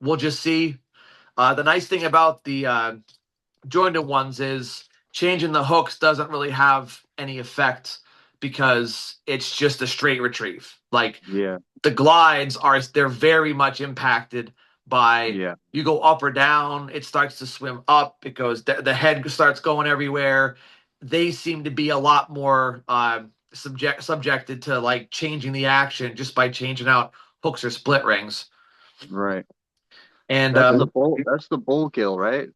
[SPEAKER 1] we'll just see. The nice thing about the jointed ones is changing the hooks doesn't really have any effect because it's just a straight retrieve. Like
[SPEAKER 2] Yeah.
[SPEAKER 1] the glides are, they're very much impacted by,
[SPEAKER 2] Yeah.
[SPEAKER 1] you go up or down, it starts to swim up, it goes, the head starts going everywhere. They seem to be a lot more subjected to like changing the action just by changing out hooks or split rings.
[SPEAKER 2] Right.
[SPEAKER 1] And
[SPEAKER 2] That's the bull. That's the bull gill, right?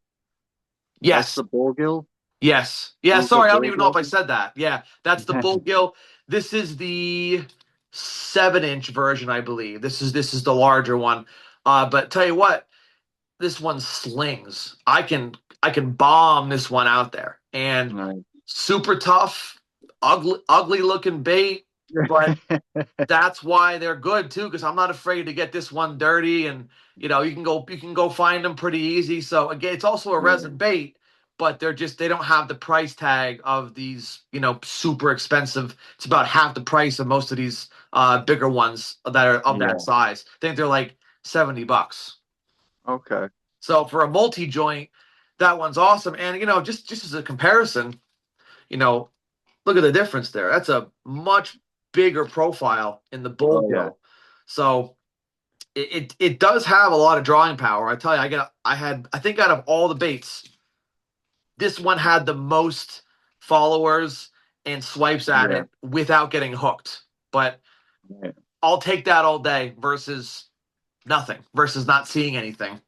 [SPEAKER 2] That's
[SPEAKER 1] yes,
[SPEAKER 2] the bull gill.
[SPEAKER 1] yes. Yeah,
[SPEAKER 2] Bull gill.
[SPEAKER 1] sorry, I don't
[SPEAKER 2] Bull
[SPEAKER 1] even know if
[SPEAKER 2] gill.
[SPEAKER 1] I said that. Yeah, that's the bull gill. This is the 7-inch version, I believe. This is the larger one. But tell you what, this one slings. I can bomb this one out there. And
[SPEAKER 2] Right.
[SPEAKER 1] super tough, ugly looking bait, but that's why they're good too, because I'm not afraid to get this one dirty, and you can go find them pretty easy. So again, it's also a
[SPEAKER 2] Yeah.
[SPEAKER 1] resin bait, but they don't have the price tag of these super expensive. It's about half the price of most of these bigger ones that are of that
[SPEAKER 2] Yeah.
[SPEAKER 1] size. I think they're like $70.
[SPEAKER 2] Okay.
[SPEAKER 1] So for a multi joint, that one's awesome. And just as a comparison, you know, look at the difference there. That's a much bigger profile in the bull
[SPEAKER 2] Oh yeah.
[SPEAKER 1] gill. So it does have a lot of drawing power. I tell you, I think out of all the baits, this one had the most followers and swipes at
[SPEAKER 2] Yeah.
[SPEAKER 1] it without getting hooked. But
[SPEAKER 2] Right.
[SPEAKER 1] I'll take that all day versus nothing, versus not seeing anything.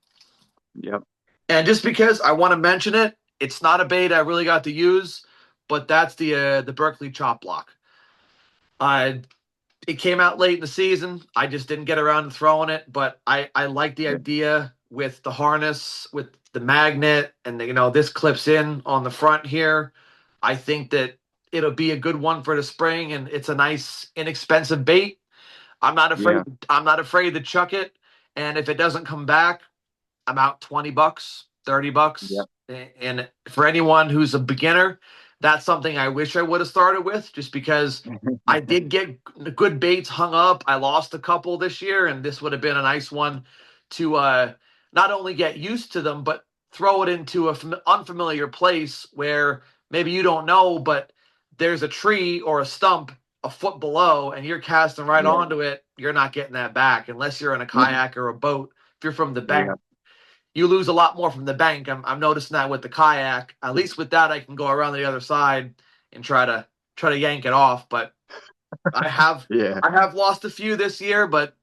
[SPEAKER 2] Yep.
[SPEAKER 1] And just because I want to mention it, it's not a bait I really got to use, but that's the Berkeley chop block. I It came out late in the season. I just didn't get around to throwing it, but I like the
[SPEAKER 2] Yeah.
[SPEAKER 1] idea with the harness, with the magnet, and this clips in on the front here. I think that it'll be a good one for the spring, and it's a nice, inexpensive bait. I'm not afraid.
[SPEAKER 2] Yeah.
[SPEAKER 1] I'm not afraid to chuck it, and if it doesn't come back, I'm out $20, $30.
[SPEAKER 2] Yep.
[SPEAKER 1] And for anyone who's a beginner, that's something I wish I would have started with, just because I did get good baits hung up. I lost a couple this year, and this would have been a nice one to not only get used to them, but throw it into a unfamiliar place where maybe you don't know, but there's a tree or a stump a foot below, and you're casting right
[SPEAKER 2] Yeah.
[SPEAKER 1] onto it. You're not getting that back unless you're in a kayak or a boat. If you're from the bank,
[SPEAKER 2] Yeah.
[SPEAKER 1] you lose a lot more from the bank. I'm noticing that with the kayak. At least with that, I can go around the other side and try to yank it off. But I have
[SPEAKER 2] Yeah.
[SPEAKER 1] I have lost a few this year, but